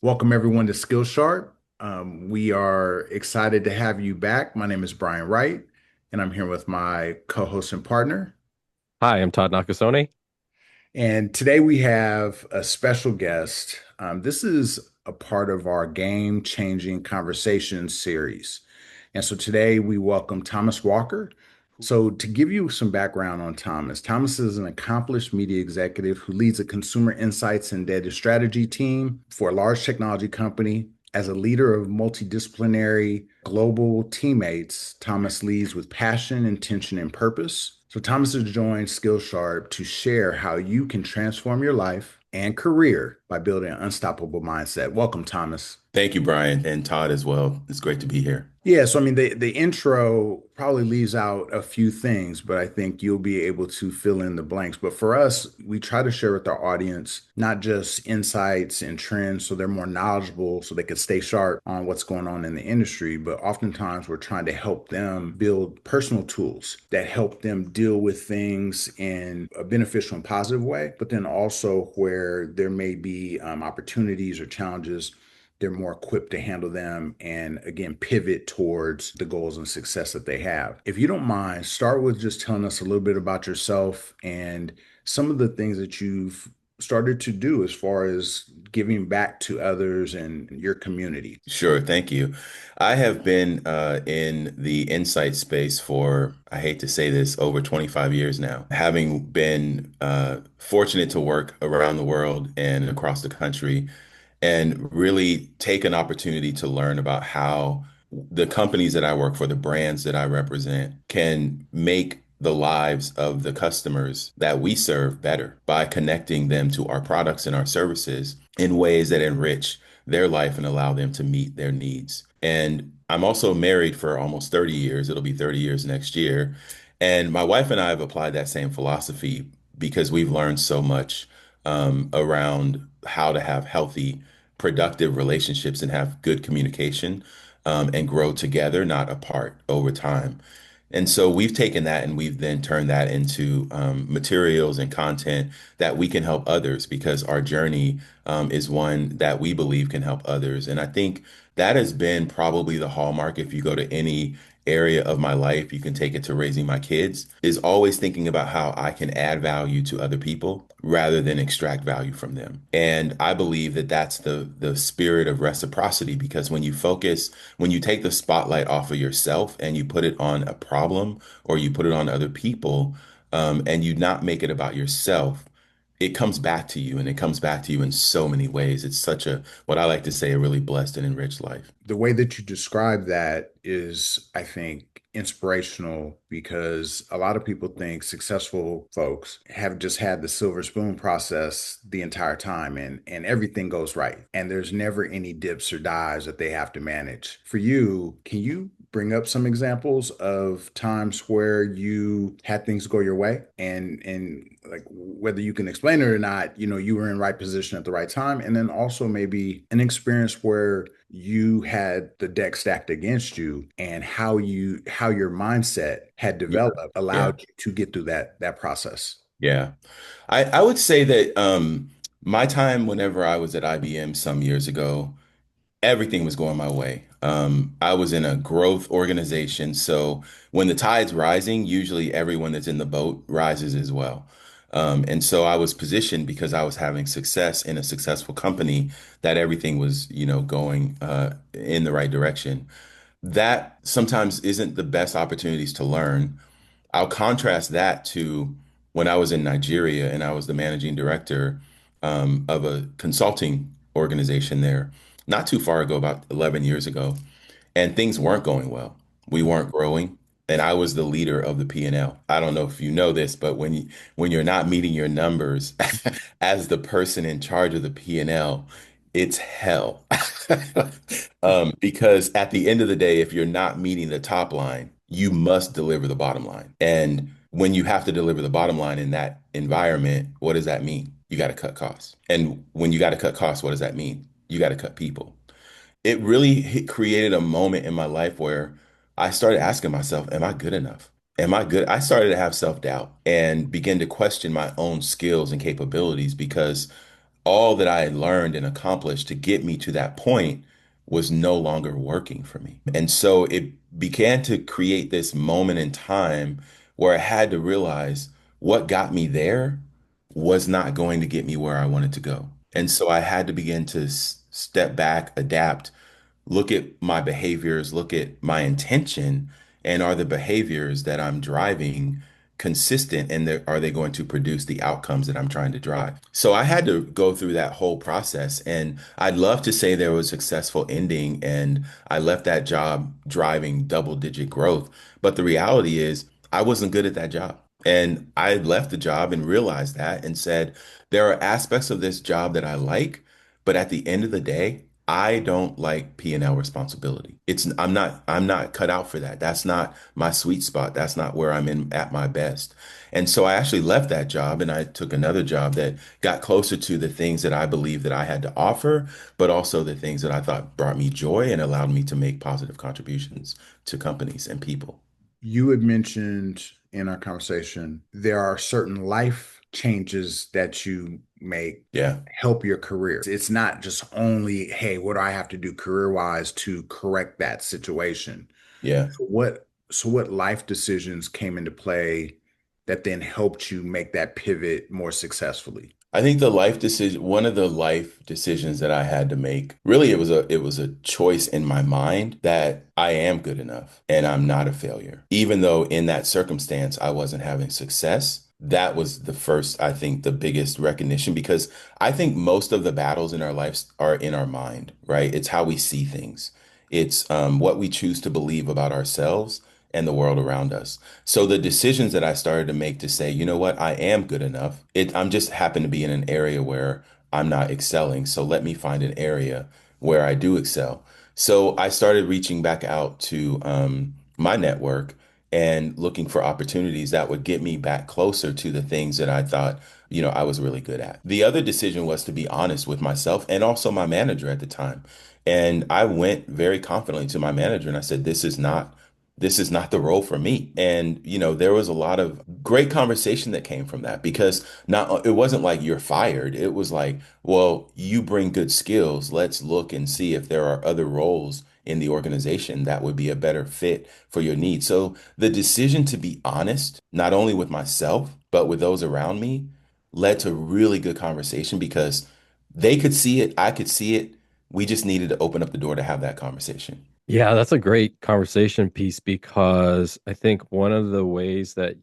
Welcome everyone to SkillSharp. We are excited to have you back. My name is Brian Wright, and I'm here with my co-host and partner. Hi, I'm Todd Nakasone. And today we have a special guest. This is a part of our game-changing conversation series. And so today we welcome Thomas Walker. So to give you some background on Thomas, Thomas is an accomplished media executive who leads a consumer insights and data strategy team for a large technology company. As a leader of multidisciplinary global teammates, Thomas leads with passion, intention, and purpose. So Thomas has joined Skillsharp to share how you can transform your life and career by building an unstoppable mindset. Welcome, Thomas. Thank you, Brian, and Todd as well. It's great to be here. Yeah, so I mean, the intro probably leaves out a few things, but I think you'll be able to fill in the blanks. But for us, we try to share with our audience not just insights and trends so they're more knowledgeable, so they can stay sharp on what's going on in the industry, but oftentimes we're trying to help them build personal tools that help them deal with things in a beneficial and positive way, but then also where there may be opportunities or challenges, they're more equipped to handle them and again pivot towards the goals and success that they have. If you don't mind, start with just telling us a little bit about yourself and some of the things that you've started to do as far as giving back to others and your community. Sure, thank you. I have been in the insight space for, I hate to say this, over 25 years now, having been fortunate to work around the world and across the country and really take an opportunity to learn about how the companies that I work for, the brands that I represent, can make the lives of the customers that we serve better by connecting them to our products and our services in ways that enrich their life and allow them to meet their needs. And I'm also married for almost 30 years. It'll be 30 years next year. And my wife and I have applied that same philosophy because we've learned so much around how to have healthy, productive relationships and have good communication and grow together, not apart over time. And so we've taken that and we've then turned that into materials and content that we can help others because our journey is one that we believe can help others. And I think that has been probably the hallmark. If you go to any area of my life, you can take it to raising my kids, is always thinking about how I can add value to other people rather than extract value from them. And I believe that that's the spirit of reciprocity because when you take the spotlight off of yourself and you put it on a problem or you put it on other people, and you not make it about yourself, it comes back to you and it comes back to you in so many ways. It's such a, what I like to say, a really blessed and enriched life. The way that you describe that is, I think, inspirational because a lot of people think successful folks have just had the silver spoon process the entire time and everything goes right. And there's never any dips or dives that they have to manage. For you, can you bring up some examples of times where you had things go your way and like whether you can explain it or not, you were in right position at the right time, and then also maybe an experience where you had the deck stacked against you and how your mindset had Yeah. developed Yeah. allowed you to get through that process. Yeah. I would say that my time whenever I was at IBM some years ago, everything was going my way. I was in a growth organization, so when the tide's rising, usually everyone that's in the boat rises as well. And so I was positioned because I was having success in a successful company that everything was, going in the right direction. That sometimes isn't the best opportunities to learn. I'll contrast that to when I was in Nigeria and I was the managing director of a consulting organization there, not too far ago, about 11 years ago, and things weren't going well. We weren't growing, and I was the leader of the P&L. I don't know if you know this, but when you're not meeting your numbers as the person in charge of the P&L, it's hell. Because at the end of the day, if you're not meeting the top line, you must deliver the bottom line. And when you have to deliver the bottom line in that environment, what does that mean? You got to cut costs. And when you got to cut costs, what does that mean? You got to cut people. It really created a moment in my life where I started asking myself, am I good enough? Am I good? I started to have self-doubt and begin to question my own skills and capabilities because all that I had learned and accomplished to get me to that point was no longer working for me. And so it began to create this moment in time where I had to realize what got me there was not going to get me where I wanted to go. And so I had to begin to step back, adapt, look at my behaviors, look at my intention, and are the behaviors that I'm driving consistent and are they going to produce the outcomes that I'm trying to drive? So I had to go through that whole process, and I'd love to say there was a successful ending and I left that job driving double-digit growth, but the reality is I wasn't good at that job. And I left the job and realized that and said, there are aspects of this job that I like, but at the end of the day, I don't like P&L responsibility. I'm not cut out for that. That's not my sweet spot. That's not where I'm in at my best. And so I actually left that job and I took another job that got closer to the things that I believe that I had to offer, but also the things that I thought brought me joy and allowed me to make positive contributions to companies and people. You had mentioned in our conversation, there are certain life changes that you make Yeah. help your career. It's not just only, hey, what do I have to do career-wise to correct that situation? Yeah. So what life decisions came into play that then helped you make that pivot more successfully? I think one of the life decisions that I had to make, really it was a choice in my mind that I am good enough and I'm not a failure. Even though in that circumstance I wasn't having success, that was the first, I think, the biggest recognition because I think most of the battles in our lives are in our mind, right? It's how we see things. It's what we choose to believe about ourselves and the world around us. So the decisions that I started to make to say, you know what, I am good enough. I'm just happen to be in an area where I'm not excelling. So let me find an area where I do excel. So I started reaching back out to my network and looking for opportunities that would get me back closer to the things that I thought, I was really good at. The other decision was to be honest with myself and also my manager at the time. And I went very confidently to my manager and I said, this is not the role for me. And, there was a lot of great conversation that came from that because it wasn't like you're fired. It was like, well, you bring good skills. Let's look and see if there are other roles in the organization that would be a better fit for your needs. So the decision to be honest, not only with myself, but with those around me, led to really good conversation because they could see it, I could see it. We just needed to open up the door to have that conversation. Yeah, that's a great conversation piece because I think one of the ways that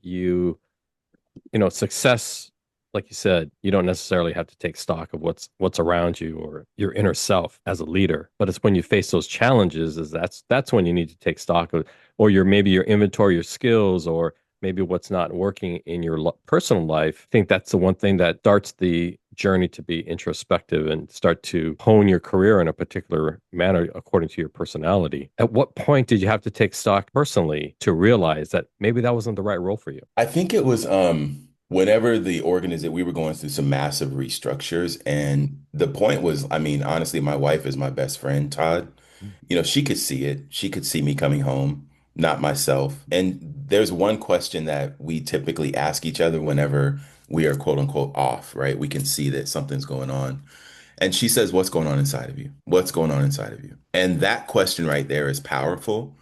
success, like you said, you don't necessarily have to take stock of what's around you or your inner self as a leader, but it's when you face those challenges that's when you need to take stock of, or maybe your inventory, your skills, or maybe what's not working in your personal life. I think that's the one thing that starts the journey to be introspective and start to hone your career in a particular manner according to your personality. At what point did you have to take stock personally to realize that maybe that wasn't the right role for you? I think it was whenever the organization we were going through some massive restructures and the point was, I mean, honestly, my wife is my best friend, Todd. She could see it. She could see me coming home, not myself. And there's one question that we typically ask each other whenever we are quote unquote off, right? We can see that something's going on. And she says, "What's going on inside of you? What's going on inside of you?" And that question right there is powerful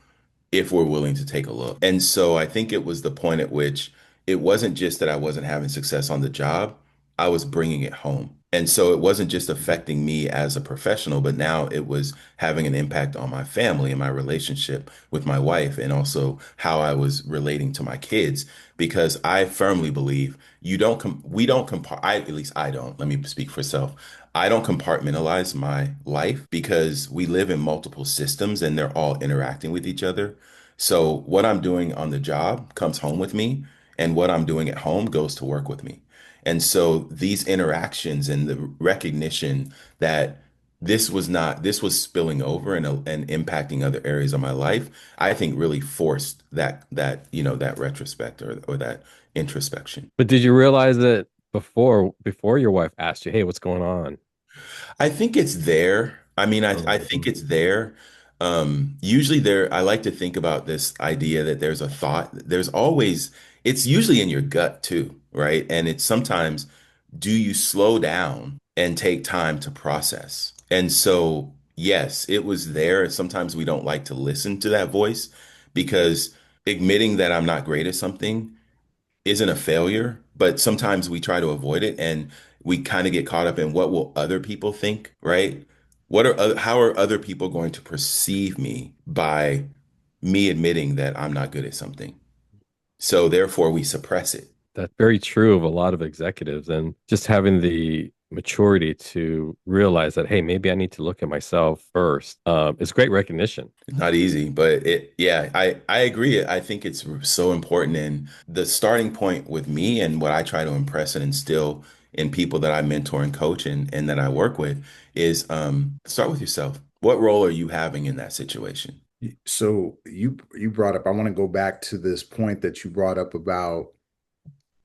if we're willing to take a look. And so I think it was the point at which it wasn't just that I wasn't having success on the job, I was bringing it home. And so it wasn't just affecting me as a professional, but now it was having an impact on my family and my relationship with my wife, and also how I was relating to my kids. Because I firmly believe we don't at least I don't, let me speak for self. I don't compartmentalize my life because we live in multiple systems and they're all interacting with each other. So what I'm doing on the job comes home with me, and what I'm doing at home goes to work with me. And so these interactions and the recognition that this was spilling over and impacting other areas of my life, I think really forced that retrospect or that introspection. But did you realize that before your wife asked you, "Hey, what's going on?" I think it's there. I mean, I Oh, think it's there. Usually I like to think about this idea that there's a thought, it's usually in your gut too, right? And it's sometimes, do you slow down and take time to process. And so, yes, it was there. Sometimes we don't like to listen to that voice because admitting that I'm not great at something isn't a failure, but sometimes we try to avoid it and we kind of get caught up in what will other people think, right? How are other people going to perceive me by me admitting that I'm not good at something? So therefore we suppress it. That's very true of a lot of executives, and just having the maturity to realize that, hey, maybe I need to look at myself first, is great recognition. It's not easy, but yeah, I agree. I think it's so important. And the starting point with me and what I try to impress and instill in people that I mentor and coach and that I work with is start with yourself. What role are you having in that situation? So you brought up, I want to go back to this point that you brought up about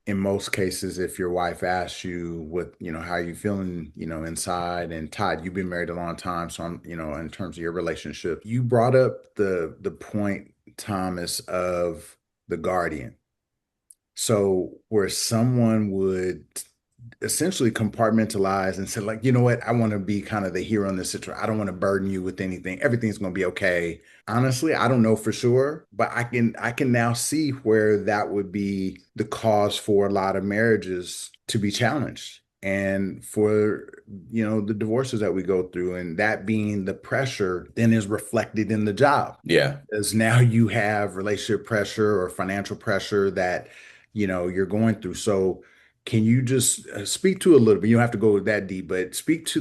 in most cases, if your wife asks you what, how you feeling, inside, and Todd, you've been married a long time. So I'm, in terms of your relationship, you brought up the point, Thomas, of the guardian. So where someone would essentially compartmentalize and say, like, you know what, I want to be kind of the hero in this situation. I don't want to burden you with anything. Everything's going to be okay. Honestly, I don't know for sure, but I can now see where that would be the cause for a lot of marriages to be challenged. And for, the divorces that we go through, and that being the pressure then is reflected in the job. Yeah. As now you have relationship pressure or financial pressure that, you're going through. So can you just speak to a little bit? You don't have to go that deep, but speak to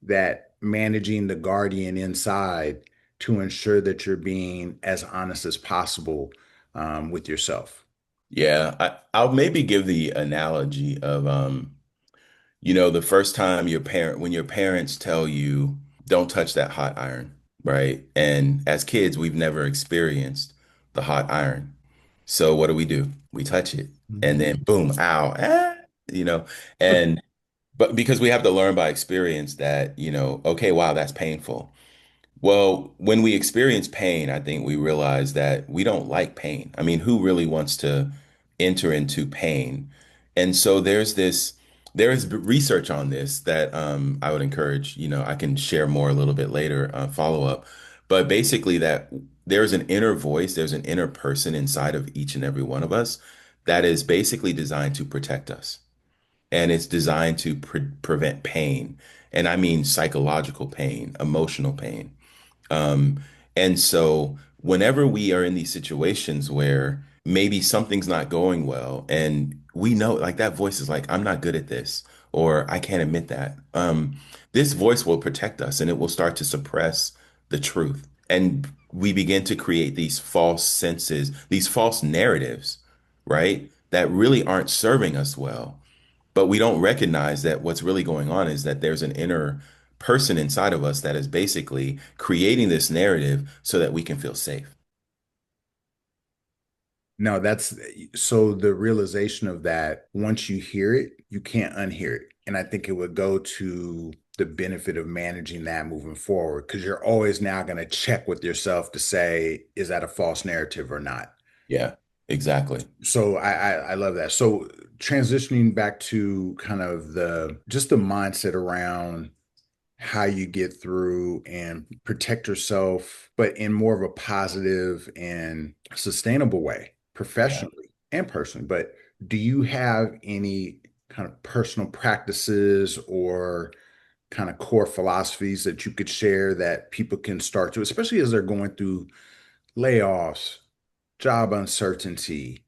that managing the guardian inside to ensure that you're being as honest as possible with yourself. Yeah. I'll maybe give the analogy of the first time when your parents tell you, don't touch that hot iron, right? And as kids, we've never experienced the hot iron. So what do? We touch it and then boom, ow, you know, and but because we have to learn by experience that, okay, wow, that's painful. Well, when we experience pain, I think we realize that we don't like pain. I mean, who really wants to enter into pain? And so there is research on this that I would encourage, I can share more a little bit later, follow up. But basically, that there's an inner voice, there's an inner person inside of each and every one of us that is basically designed to protect us. And it's designed to prevent pain. And I mean psychological pain, emotional pain. Um, and so whenever we are in these situations where maybe something's not going well, and we know like that voice is like, I'm not good at this, or I can't admit that, this voice will protect us and it will start to suppress the truth. And we begin to create these false senses, these false narratives, right? That really aren't serving us well. But we don't recognize that what's really going on is that there's an inner person inside of us that is basically creating this narrative so that we can feel safe. No, that's so the realization of that, once you hear it, you can't unhear it. And I think it would go to the benefit of managing that moving forward because you're always now going to check with yourself to say, is that a false narrative or not? Yeah, exactly. So I love that. So transitioning back to kind of the mindset around how you get through and protect yourself, but in more of a positive and sustainable way, Yeah. professionally and personally. But do you have any kind of personal practices or kind of core philosophies that you could share that people can start to, especially as they're going through layoffs, job uncertainty,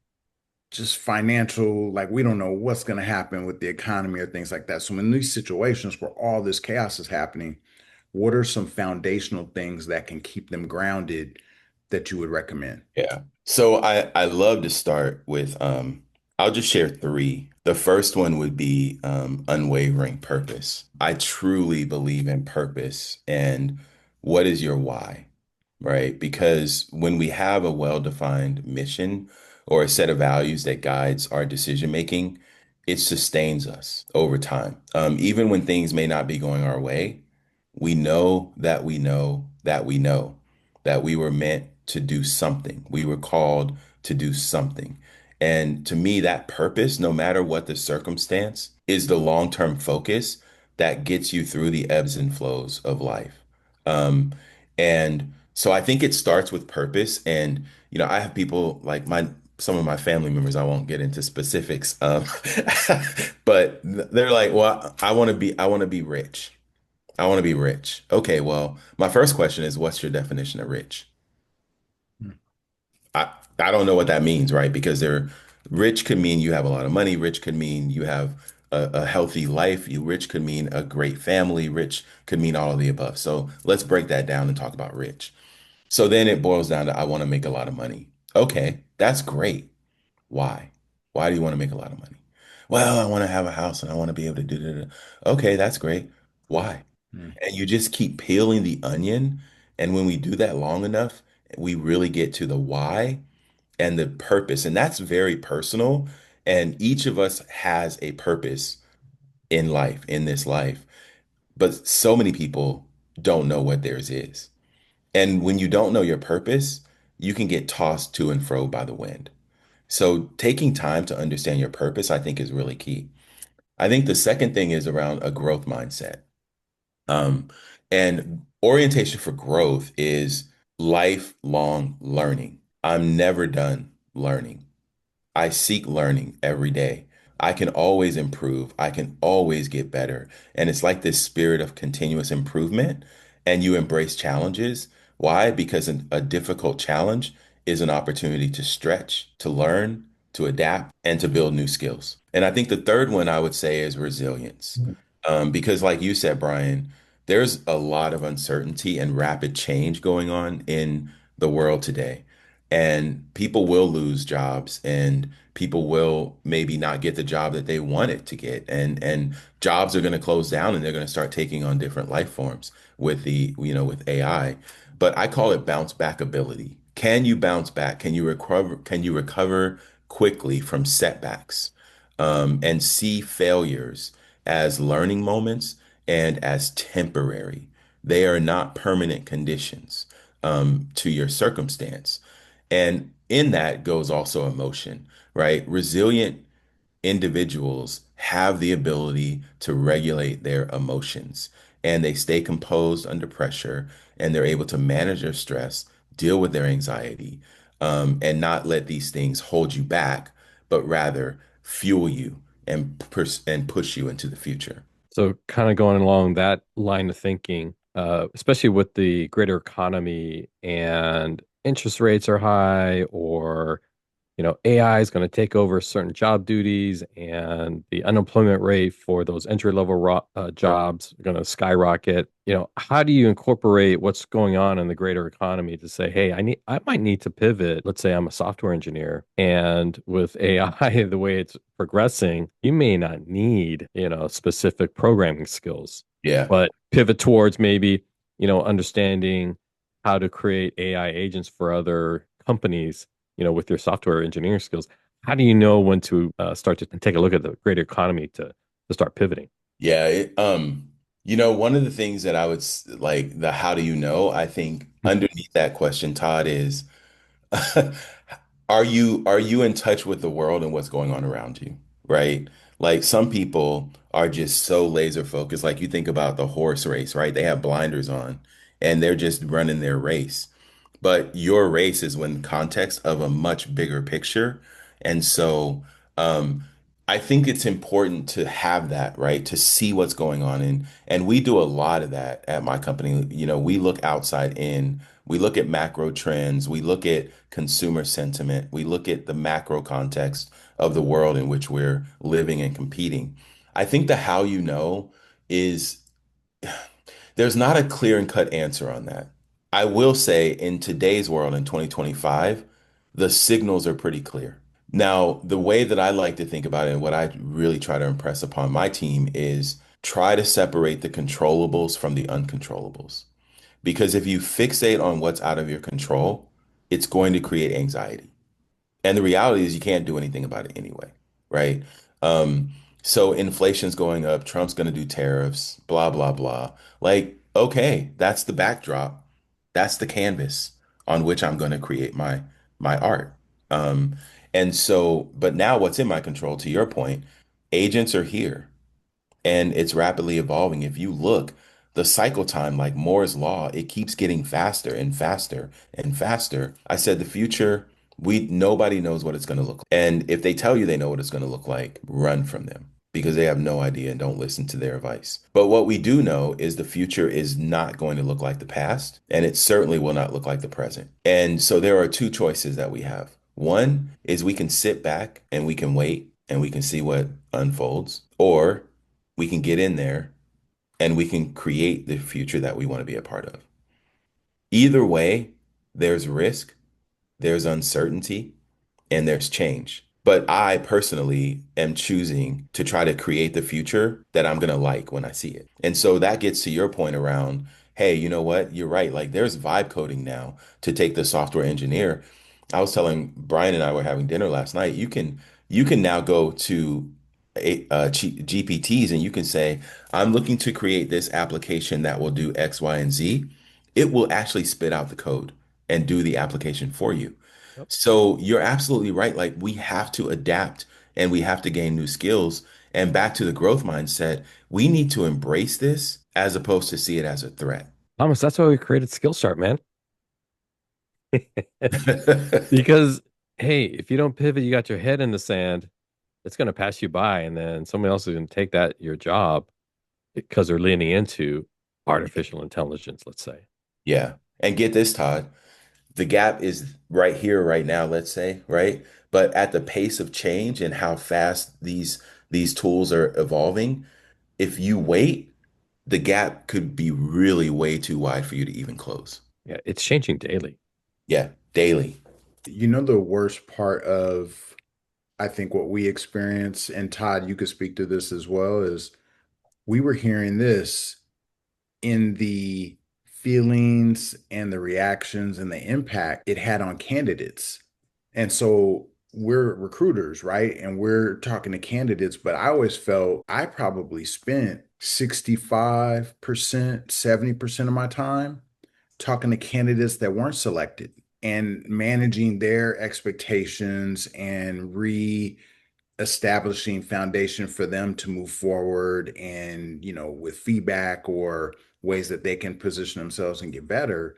just financial, like we don't know what's going to happen with the economy or things like that. So in these situations where all this chaos is happening, what are some foundational things that can keep them grounded that you would recommend? Yeah. So I love to start with I'll just share three. The first one would be unwavering purpose. I truly believe in purpose and what is your why, right? Because when we have a well-defined mission or a set of values that guides our decision making, it sustains us over time. Even when things may not be going our way, we know that we know that we know that we were meant to do something. We were called to do something. And to me, that purpose, no matter what the circumstance, is the long-term focus that gets you through the ebbs and flows of life. Um, and so I think it starts with purpose. And, I have people like some of my family members, I won't get into specifics, but they're like, well, I want to be rich. I want to be rich. Okay, well, my first question is, what's your definition of rich? I I don't know what that means, right? Because they're rich could mean you have a lot of money. Rich could mean you have a healthy life. Rich could mean a great family. Rich could mean all of the above. So let's break that down and talk about rich. So then it boils down to I want to make a lot of money. Okay, that's great. Why? Why do you want to make a lot of money? Well, I want to have a house and I want to be able to do that. Okay, that's great. Why? Mm. And you just keep peeling the onion. And when we do that long enough, we really get to the why and the purpose. And that's very personal. And each of us has a purpose in life, in this life. But so many people don't know what theirs is. And when you don't know your purpose, you can get tossed to and fro by the wind. So taking time to understand your purpose, I think, is really key. I think the second thing is around a growth mindset. Um, and orientation for growth is lifelong learning. I'm never done learning. I seek learning every day. I can always improve. I can always get better. And it's like this spirit of continuous improvement. And you embrace challenges. Why? Because a difficult challenge is an opportunity to stretch, to learn, to adapt, and to build new skills. And I think the third one I would say is resilience. Because, like you said, Brian, there's a lot of uncertainty and rapid change going on in the world today. And people will lose jobs and people will maybe not get the job that they wanted to get. And jobs are going to close down and they're going to start taking on different life forms with with AI. But I call it bounce back ability. Can you bounce back? Can you recover quickly from setbacks? And see failures as learning moments and as temporary. They are not permanent conditions to your circumstance. And in that goes also emotion, right? Resilient individuals have the ability to regulate their emotions and they stay composed under pressure and they're able to manage their stress, deal with their anxiety, and not let these things hold you back, but rather fuel you and push you into the future. So, kind of going along that line of thinking, especially with the greater economy and interest rates are high, or AI is going to take over certain job duties, and the unemployment rate for those entry level jobs are going to skyrocket. How do you incorporate what's going on in the greater economy to say, hey, I might need to pivot. Let's say I'm a software engineer, and with AI, the way it's progressing, you may not need, specific programming skills, Yeah. but pivot towards maybe, understanding how to create AI agents for other companies, with your software engineering skills. How do you know when to start to take a look at the greater economy to start pivoting? Yeah, one of the things that I would like the how do you know? I think underneath that question, Todd, is are you in touch with the world and what's going on around you, right? Like some people are just so laser focused. Like you think about the horse race, right? They have blinders on and they're just running their race. But your race is in context of a much bigger picture. And so um, I think it's important to have that, right? To see what's going on. And we do a lot of that at my company. We look outside in, we look at macro trends, we look at consumer sentiment, we look at the macro context of the world in which we're living and competing. I think the how you know is there's not a clear and cut answer on that. I will say in today's world in 2025, the signals are pretty clear. Now, the way that I like to think about it and what I really try to impress upon my team is try to separate the controllables from the uncontrollables. Because if you fixate on what's out of your control, it's going to create anxiety. And the reality is you can't do anything about it anyway, right? Um, so inflation's going up, Trump's going to do tariffs, blah, blah, blah. Like, okay, that's the backdrop. That's the canvas on which I'm going to create my art. Um, and so, but now what's in my control, to your point, agents are here. and it's rapidly evolving. If you look, the cycle time, like Moore's law, it keeps getting faster and faster and faster. I said the future, we nobody knows what it's going to look like. And if they tell you they know what it's going to look like, run from them because they have no idea and don't listen to their advice. But what we do know is the future is not going to look like the past, and it certainly will not look like the present. And so there are two choices that we have. One is we can sit back and we can wait and we can see what unfolds, or we can get in there and we can create the future that we want to be a part of. Either way, there's risk, there's uncertainty, and there's change. But I personally am choosing to try to create the future that I'm going to like when I see it. And so that gets to your point around, hey, you know what? You're right. Like there's vibe coding now to take the software engineer. I was telling Brian and I were having dinner last night. You can now go to GPTs and you can say, I'm looking to create this application that will do X, Y, and Z. It will actually spit out the code and do the application for you. Yep. So you're absolutely right. Like we have to adapt and we have to gain new skills. And back to the growth mindset, we need to embrace this as opposed to see it as a threat. Thomas, that's why we created SkillSharp, man. Because hey, if you don't pivot, you got your head in the sand, it's going to pass you by, and then somebody else is going to take that your job because they're leaning into artificial intelligence, let's say. Yeah. And get this, Todd, the gap is right here, right now, let's say, right? But at the pace of change and how fast these tools are evolving, if you wait, the gap could be really way too wide for you to even close. Yeah, it's changing daily. Yeah, daily. You know, the worst part of, I think, what we experience, and Todd, you could speak to this as well, is we were hearing this in the feelings and the reactions and the impact it had on candidates. And so we're recruiters, right? And we're talking to candidates, but I always felt I probably spent 65%, 70% of my time talking to candidates that weren't selected and managing their expectations and establishing foundation for them to move forward and, with feedback or ways that they can position themselves and get better.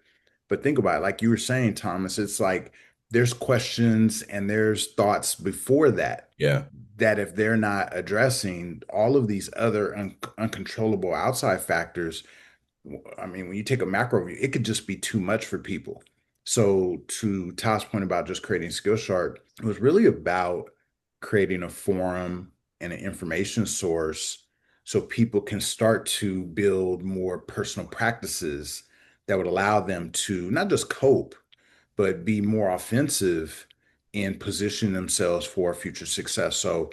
But think about it, like you were saying, Thomas, it's like there's questions and there's thoughts before that, Yeah. that if they're not addressing all of these other uncontrollable outside factors, I mean, when you take a macro view, it could just be too much for people. So to Todd's point about just creating Skillshare, it was really about creating a forum and an information source so people can start to build more personal practices that would allow them to not just cope, but be more offensive in positioning themselves for future success. So,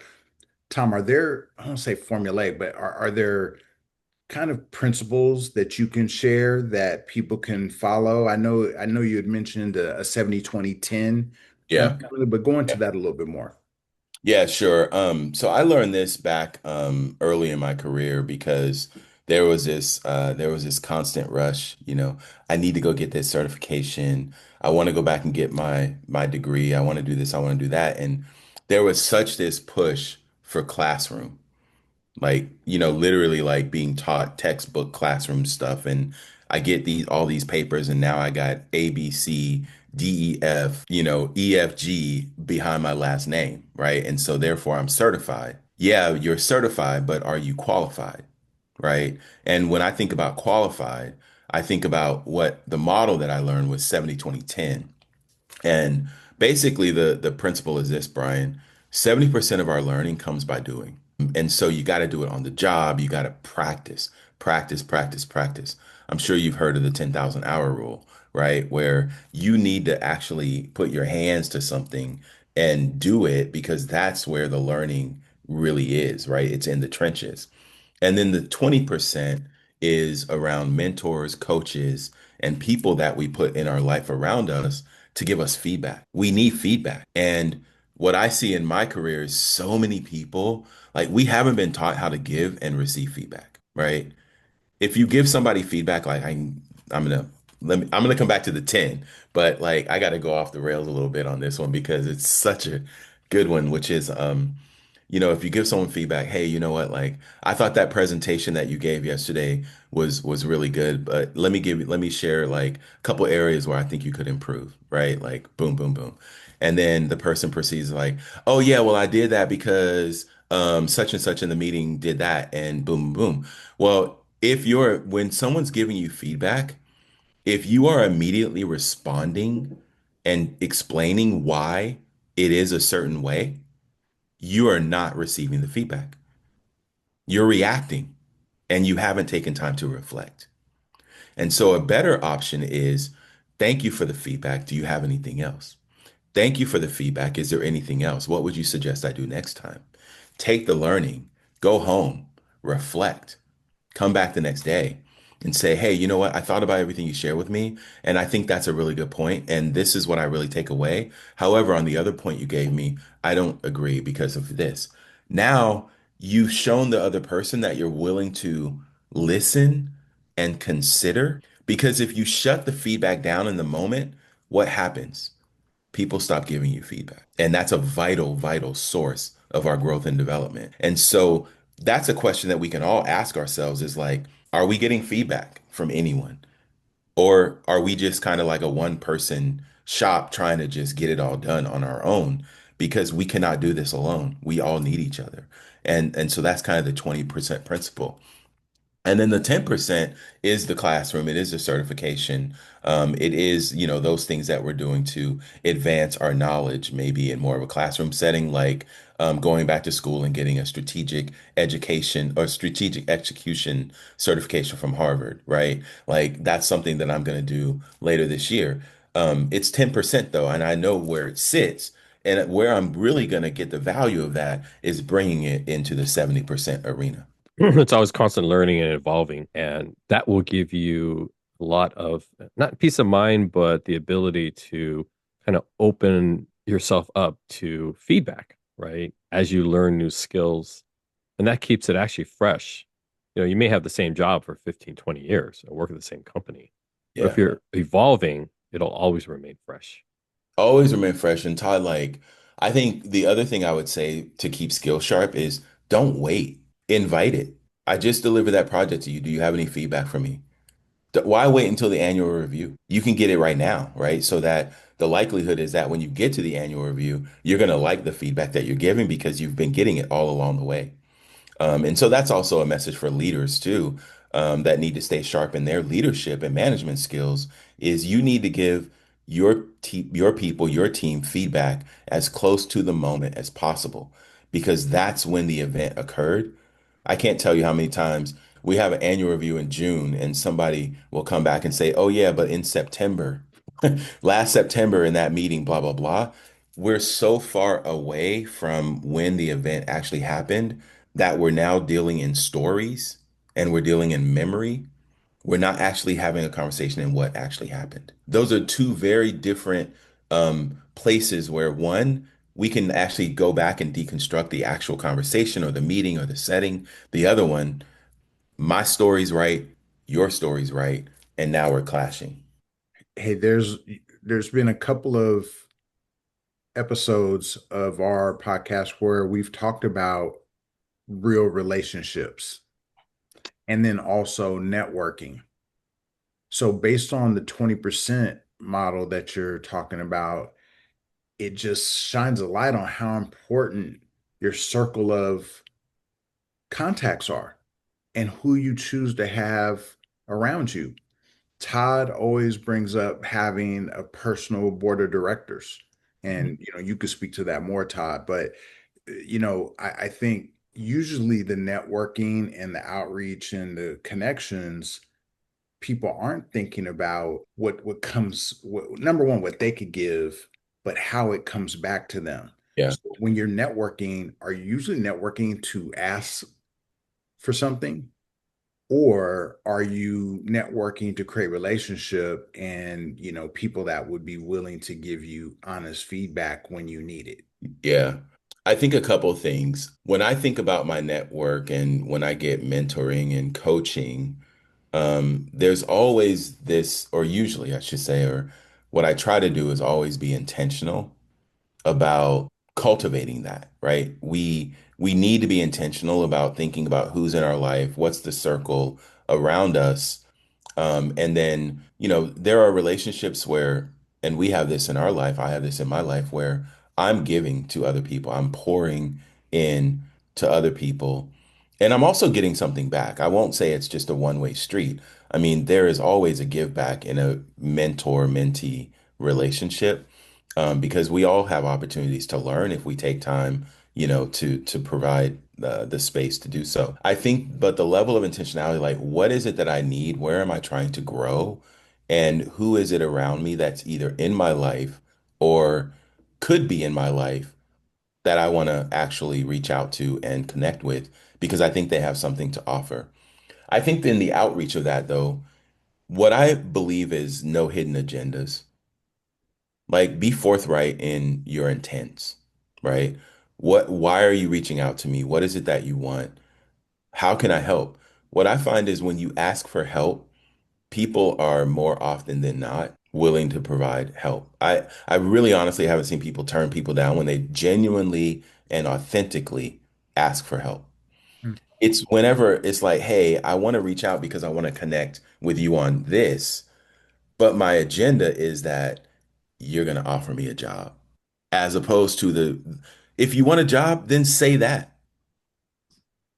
Tom, are there, I don't say formulaic, but are there kind of principles that you can share that people can follow? I know you had mentioned a 70-20-10 kind Yeah. of formula, but go into that a little bit more. Yeah, sure. So I learned this back early in my career because there was this constant rush, I need to go get this certification. I want to go back and get my degree. I want to do this, I want to do that. And there was such this push for classroom. Like, literally like being taught textbook classroom stuff. And I get all these papers, and now I got A, B, C, D, E, F, E, F, G behind my last name, right? And so therefore I'm certified. Yeah, you're certified, but are you qualified? Right? And when I think about qualified, I think about what the model that I learned was 70-20-10. And basically the principle is this, Brian. 70% of our learning comes by doing. And so you got to do it on the job. You got to practice, practice, practice, practice. I'm sure you've heard of the 10,000 hour rule, right? Where you need to actually put your hands to something and do it because that's where the learning really is, right? It's in the trenches. And then the 20% is around mentors, coaches, and people that we put in our life around us to give us feedback. We need feedback. And what I see in my career is so many people, like we haven't been taught how to give and receive feedback, right? If you give somebody feedback, like I'm gonna come back to the 10, but like I gotta go off the rails a little bit on this one because it's such a good one, which is if you give someone feedback, hey, you know what, like I thought that presentation that you gave yesterday was really good, but let me share like a couple areas where I think you could improve, right? Like boom, boom, boom. And then the person proceeds like, oh yeah, well I did that because such and such in the meeting did that and boom, boom. Well, when someone's giving you feedback, if you are immediately responding and explaining why it is a certain way, you are not receiving the feedback. You're reacting and you haven't taken time to reflect. And so a better option is thank you for the feedback. Do you have anything else? Thank you for the feedback. Is there anything else? What would you suggest I do next time? Take the learning, go home, reflect, come back the next day and say, hey, you know what? I thought about everything you shared with me, and I think that's a really good point, and this is what I really take away. However, on the other point you gave me, I don't agree because of this. Now you've shown the other person that you're willing to listen and consider, because if you shut the feedback down in the moment, what happens? People stop giving you feedback. And that's a vital, vital source of our growth and development. And so that's a question that we can all ask ourselves is like, are we getting feedback from anyone? Or are we just kind of like a one person shop trying to just get it all done on our own? Because we cannot do this alone. We all need each other. And so that's kind of the 20% principle. And then the 10% is the classroom. It is the certification. It is, those things that we're doing to advance our knowledge, maybe in more of a classroom setting, like going back to school and getting a strategic education or strategic execution certification from Harvard, right? Like that's something that I'm going to do later this year. It's 10% though, and I know where it sits. And where I'm really going to get the value of that is bringing it into the 70% arena. It's always constant learning and evolving, and that will give you a lot of not peace of mind, but the ability to kind of open yourself up to feedback, right? As you learn new skills, and that keeps it actually fresh. You may have the same job for 15, 20 years or work at the same company, but if Yeah. you're evolving, it'll always remain fresh. Always remain fresh. And Todd, like, I think the other thing I would say to keep skill sharp is don't wait. Invite it. I just delivered that project to you. Do you have any feedback for me? Why wait until the annual review? You can get it right now, right? So that the likelihood is that when you get to the annual review, you're going to like the feedback that you're giving because you've been getting it all along the way. And so that's also a message for leaders too, that need to stay sharp in their leadership and management skills is you need to give your people, your team feedback as close to the moment as possible because that's when the event occurred. I can't tell you how many times we have an annual review in June and somebody will come back and say, "Oh yeah, but in September, last September in that meeting, blah blah blah." We're so far away from when the event actually happened that we're now dealing in stories and we're dealing in memory. We're not actually having a conversation in what actually happened. Those are two very different places where one, we can actually go back and deconstruct the actual conversation or the meeting or the setting. The other one, my story's right, your story's right, and now we're clashing. Hey, there's been a couple of episodes of our podcast where we've talked about real relationships and then also networking. So based on the 20% model that you're talking about, it just shines a light on how important your circle of contacts are and who you choose to have around you. Todd always brings up having a personal board of directors. And you could speak to that more, Todd, but I think usually the networking and the outreach and the connections, people aren't thinking about number one, what they could give, but how it comes back to them. Yeah. So when you're networking, are you usually networking to ask for something? Or are you networking to create relationship and, people that would be willing to give you honest feedback when you need it? Yeah. I think a couple things. When I think about my network and when I get mentoring and coaching, there's always this, or usually I should say, or what I try to do is always be intentional about cultivating that, right? We need to be intentional about thinking about who's in our life, what's the circle around us. And then, there are relationships where, and we have this in our life, I have this in my life where I'm giving to other people, I'm pouring in to other people, and I'm also getting something back. I won't say it's just a one-way street. I mean, there is always a give back in a mentor-mentee relationship, because we all have opportunities to learn if we take time, to provide the space to do so. I think, but the level of intentionality, like what is it that I need? Where am I trying to grow? And who is it around me that's either in my life or could be in my life that I want to actually reach out to and connect with because I think they have something to offer. I think in the outreach of that, though, what I believe is no hidden agendas. Like be forthright in your intents, right? Why are you reaching out to me? What is it that you want? How can I help? What I find is when you ask for help, people are more often than not willing to provide help. I really honestly haven't seen people turn people down when they genuinely and authentically ask for help. Mm. It's whenever it's like, hey, I want to reach out because I want to connect with you on this, but my agenda is that you're going to offer me a job. As opposed to if you want a job, then say that.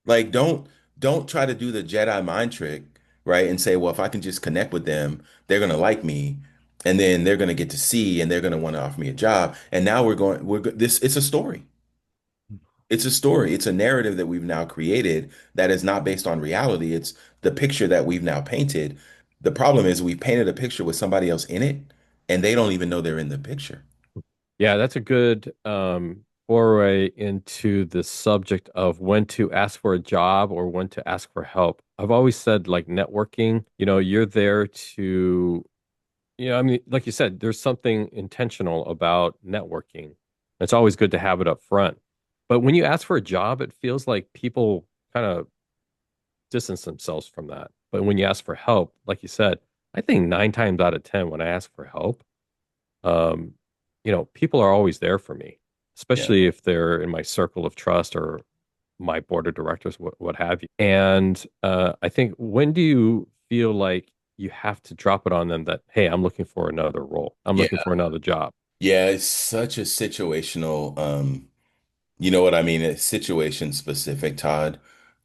Like, don't try to do the Jedi mind trick, right? And say, well, if I can just connect with them, they're gonna like me, and then they're gonna get to see, and they're gonna want to offer me a job. And now this. It's a story. It's a story. It's a narrative that we've now created that is not based on reality. It's the picture that we've now painted. The problem is we painted a picture with somebody else in it, and they don't even know they're in the picture. Yeah, that's a good foray into the subject of when to ask for a job or when to ask for help. I've always said, like, networking, you're there to, I mean, like you said, there's something intentional about networking. It's always good to have it up front. But when you ask for a job, it feels like people kind of distance themselves from that. But when you ask for help, like you said, I think 9 times out of 10, when I ask for help, um, people are always there for me, Yeah. especially if they're in my circle of trust or my board of directors, what have you. And I think, when do you feel like you have to drop it on them that, hey, I'm looking for another role, I'm looking Yeah. for another job? Yeah, it's such a situational, you know what I mean? It's situation specific, Todd.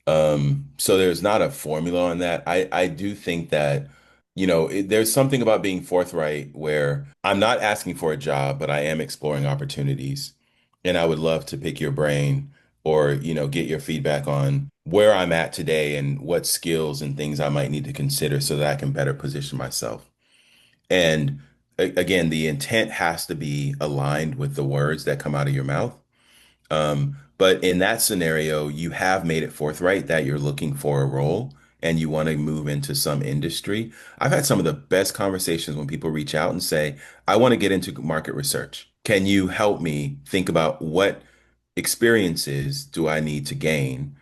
So there's not a formula on that. I do think that, there's something about being forthright where I'm not asking for a job, but I am exploring opportunities. And I would love to pick your brain or, get your feedback on where I'm at today and what skills and things I might need to consider so that I can better position myself. And again, the intent has to be aligned with the words that come out of your mouth. But in that scenario, you have made it forthright that you're looking for a role and you want to move into some industry. I've had some of the best conversations when people reach out and say, I want to get into market research. Can you help me think about what experiences do I need to gain?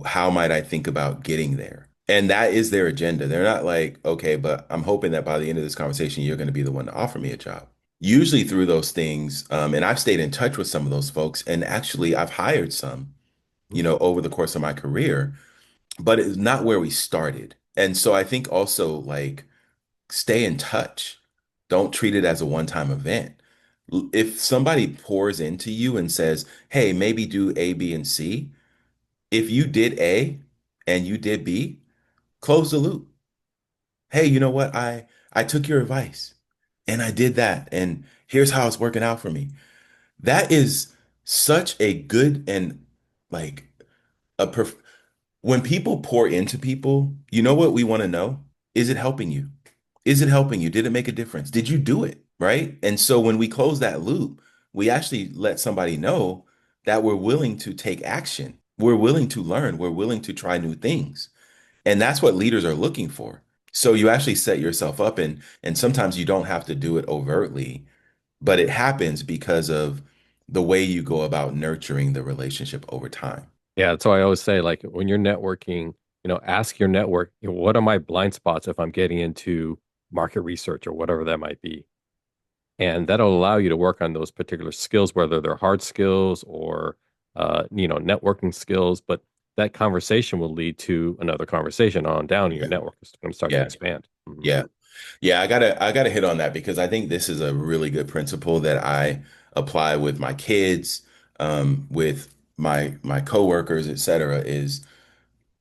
How might I think about getting there? And that is their agenda. They're not like, okay, but I'm hoping that by the end of this conversation, you're going to be the one to offer me a job. Usually through those things, and I've stayed in touch with some of those folks, and actually I've hired some, over the course of my career, but it's not where we started. And so I think also like stay in touch. Don't treat it as a one-time event. If somebody pours into you and says, hey, maybe do A, B, and C, if you did A and you did B, close the loop. Hey, you know what? I took your advice and I did that, and here's how it's working out for me. That is such a good and like a perf when people pour into people, you know what we want to know? Is it helping you? Is it helping you? Did it make a difference? Did you do it? Right? And so when we close that loop, we actually let somebody know that we're willing to take action. We're willing to learn. We're willing to try new things. And that's what leaders are looking for. So you actually set yourself up, and sometimes you don't have to do it overtly, but it happens because of the way you go about nurturing the relationship over time. Yeah, so I always say, like, when you're networking, ask your network, what are my blind spots if I'm getting into market research or whatever that might be? And that'll allow you to work on those particular skills, whether they're hard skills or networking skills. But that conversation will lead to another conversation on down, and your Yeah. network is going to start to Yeah. expand. Mhm. Yeah. Yeah. I gotta hit on that because I think this is a really good principle that I apply with my kids, with my coworkers, et cetera, is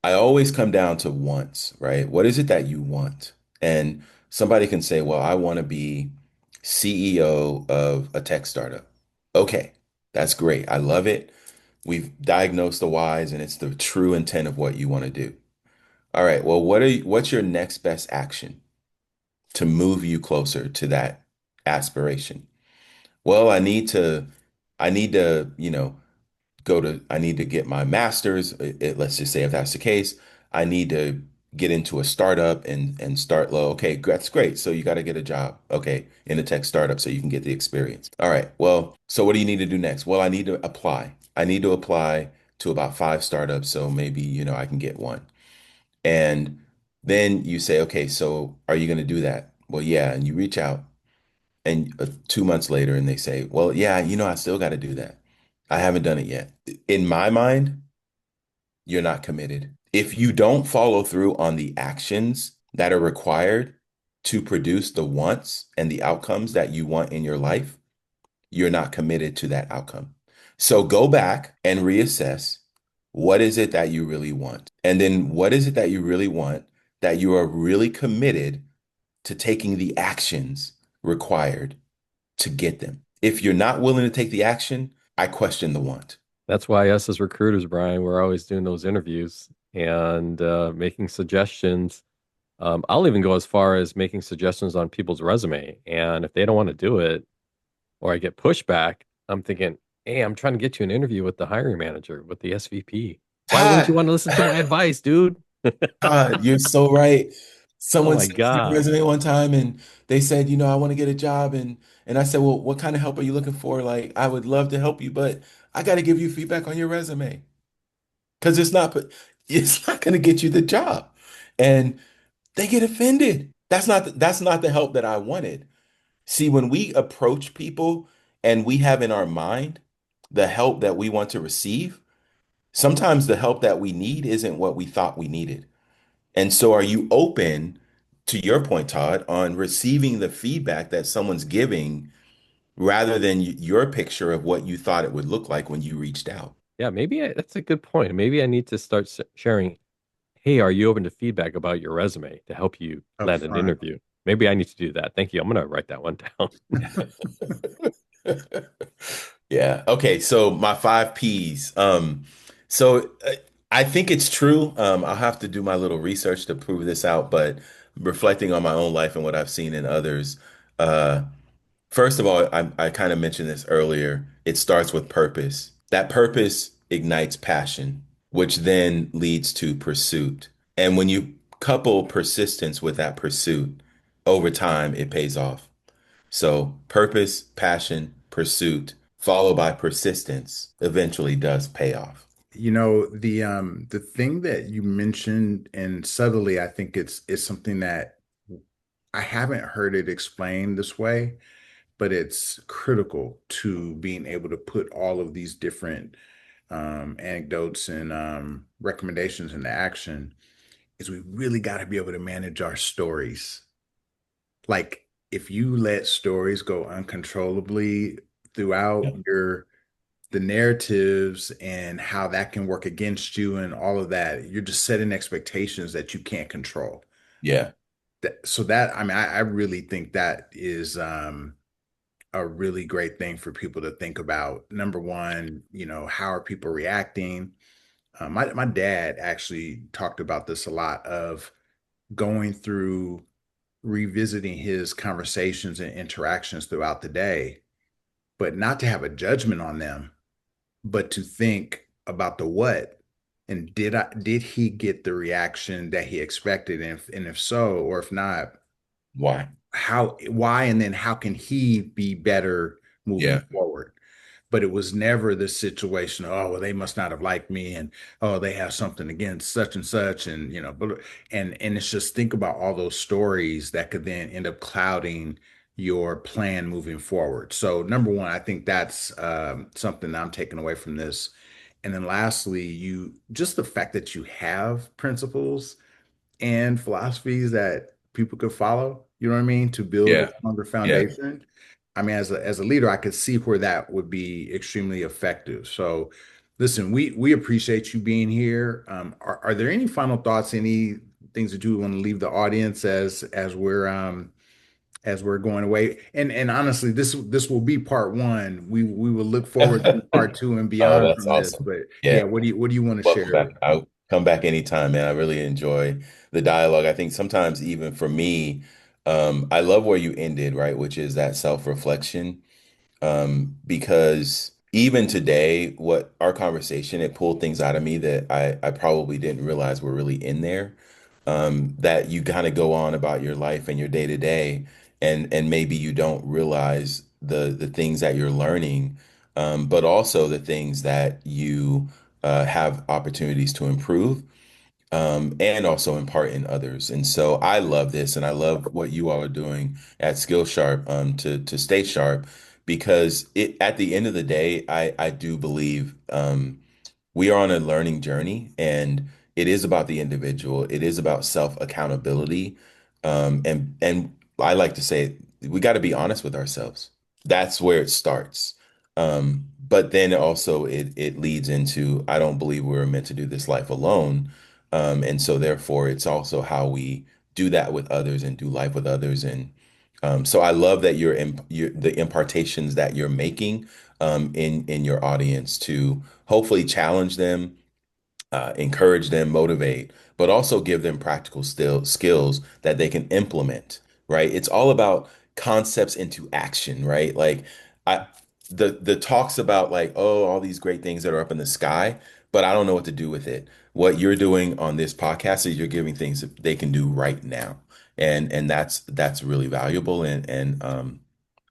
I always come down to wants, right? What is it that you want? And somebody can say, well, I want to be CEO of a tech startup. Okay, that's great. I love it. We've diagnosed the whys and it's the true intent of what you want to do. All right, well, what's your next best action to move you closer to that aspiration? Well, I need to, I need to get my master's. Let's just say if that's the case, I need to get into a startup and start low. Okay, that's great. So you got to get a job, okay, in a tech startup so you can get the experience. All right. Well, so what do you need to do next? Well, I need to apply. I need to apply to about 5 startups so maybe, I can get one. And then you say, okay, so are you going to do that? Well, yeah, and you reach out and 2 months later and they say, well, yeah, I still got to do that. I haven't done it yet. In my mind, you're not committed. If you don't follow through on the actions that are required to produce the wants and the outcomes that you want in your life, you're not committed to that outcome. So go back and reassess, what is it that you really want? And then what is it that you really want that you are really committed to taking the actions required to get them? If you're not willing to take the action, I question the want. That's why us as recruiters, Brian, we're always doing those interviews and making suggestions. I'll even go as far as making suggestions on people's resume. And if they don't want to do it, or I get pushback, I'm thinking, hey, I'm trying to get you an interview with the hiring manager, with the SVP. Why wouldn't you Ah, want to listen to my advice, dude? You're so right. Oh Someone my sent me their God. resume one time and they said, I want to get a job. And I said, well, what kind of help are you looking for? Like, I would love to help you, but I got to give you feedback on your resume because it's not going to get you the job. And they get offended. That's not the help that I wanted. See, when we approach people and we have in our mind the help that we want to receive, sometimes the help that we need isn't what we thought we needed. And so, are you open to your point, Todd, on receiving the feedback that someone's giving rather than your picture of what you thought it would look like when you reached out? Yeah, that's a good point. Maybe I need to start sharing, hey, are you open to feedback about your resume to help you up land an front. interview? Maybe I need to do that. Thank you. I'm going to write that one down. Yeah. Okay. So my 5 Ps. So I think it's true. I'll have to do my little research to prove this out, but reflecting on my own life and what I've seen in others, uh, first of all, I kind of mentioned this earlier. It starts with purpose. That purpose ignites passion, which then leads to pursuit. And when you couple persistence with that pursuit, over time, it pays off. So purpose, passion, pursuit, followed by persistence, eventually does pay off. The thing that you mentioned, and subtly, I think it's something that I haven't heard it explained this way, but it's critical to being able to put all of these different anecdotes and recommendations into action. Is we really got to be able to manage our stories. Like, if you let stories go uncontrollably throughout Yeah. the narratives and how that can work against you and all of that, you're just setting expectations that you can't control. Yeah. I mean, I really think that is a really great thing for people to think about. Number one, how are people reacting? My dad actually talked about this a lot, of going through revisiting his conversations and interactions throughout the day, but not to have a judgment on them, but to think about the what. And did he get the reaction that he expected? And if so, or if not, Why? why, and then how can he be better moving Yeah. forward? But it was never the situation, oh, well, they must not have liked me, and oh, they have something against such and such, and but and it's just, think about all those stories that could then end up clouding your plan moving forward. So number one, I think that's something that I'm taking away from this. And then lastly, you just the fact that you have principles and philosophies that people could follow, you know what I mean, to build a Yeah. stronger Yeah. foundation. I mean, as a leader, I could see where that would be extremely effective. So listen, we appreciate you being here. Are there any final thoughts, any things that you want to leave the audience as we're going away? And honestly, this will be part one. We will look forward to part two and Oh, beyond that's from this. awesome. But Yeah. yeah, what do you want to Welcome share? back. I'll come back anytime, man. I really enjoy the dialogue. I think sometimes even for me, I love where you ended, right? Which is that self-reflection. Because even today, what our conversation, it pulled things out of me that I probably didn't realize were really in there. That you kind of go on about your life and your day to day, and maybe you don't realize the things that you're learning, but also the things that you have opportunities to improve, and also impart in others. And so I love this, and I love what you all are doing at SkillSharp, to stay sharp, because it at the end of the day, I do believe, we are on a learning journey, and it is about the individual. It is about self accountability, and I like to say we got to be honest with ourselves. That's where it starts. But then also it leads into, I don't believe we're meant to do this life alone. And so therefore it's also how we do that with others and do life with others. And so I love that the impartations that you're making, in your audience, to hopefully challenge them, encourage them, motivate, but also give them practical skills that they can implement, right? It's all about concepts into action, right? Like, I the talks about, like, oh, all these great things that are up in the sky, but I don't know what to do with it. What you're doing on this podcast is you're giving things that they can do right now. And that's really valuable. And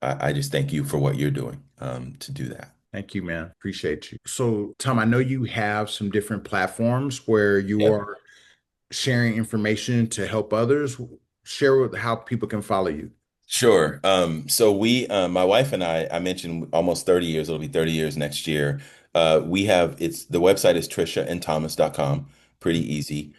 I just thank you for what you're doing, to do that. Thank you, man. Appreciate you. So, Tom, I know you have some different platforms where you Yep. are sharing information to help others. Share with how people can follow you. Sure. So my wife and I mentioned almost 30 years, it'll be 30 years next year. The website is trishaandthomas.com. Pretty easy.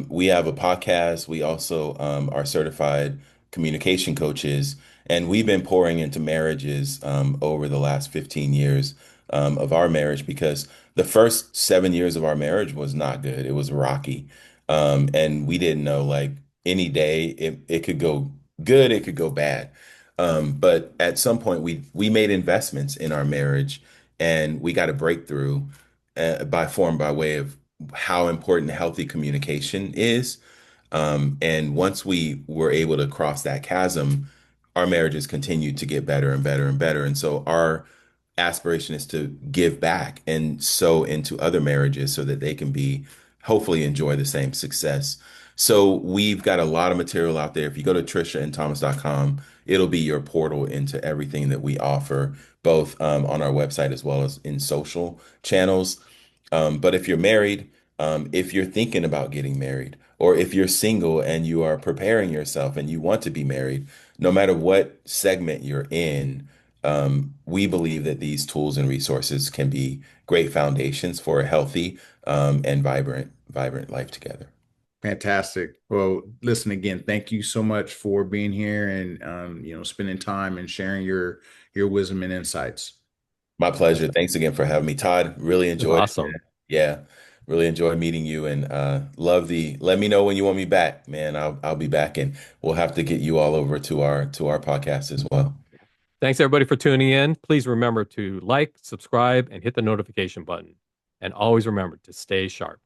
We have a podcast. We also, are certified communication coaches, and we've been pouring into marriages, over the last 15 years, of our marriage, because the first 7 years of our marriage was not good. It was rocky. And we didn't know, like, any day it could go good, it could go bad. But at some point, we made investments in our marriage, and we got a breakthrough, by way of how important healthy communication is. And once we were able to cross that chasm, our marriages continued to get better and better and better. And so our aspiration is to give back and sow into other marriages so that they can be, hopefully, enjoy the same success. So we've got a lot of material out there. If you go to trishaandthomas.com, it'll be your portal into everything that we offer, both, on our website as well as in social channels. But if you're married, if you're thinking about getting married, or if you're single and you are preparing yourself and you want to be married, no matter what segment you're in, we believe that these tools and resources can be great foundations for a healthy, and vibrant life together. Fantastic. Well, listen again. Thank you so much for being here and spending time and sharing your wisdom and insights. My pleasure. Thanks again for having me, Todd. Really It was enjoyed it, man. awesome. Yeah, really enjoyed meeting you, and let me know when you want me back, man. I'll be back, and we'll have to get you all over to our podcast as well. Thanks everybody for tuning in. Please remember to like, subscribe, and hit the notification button. And always remember to stay sharp.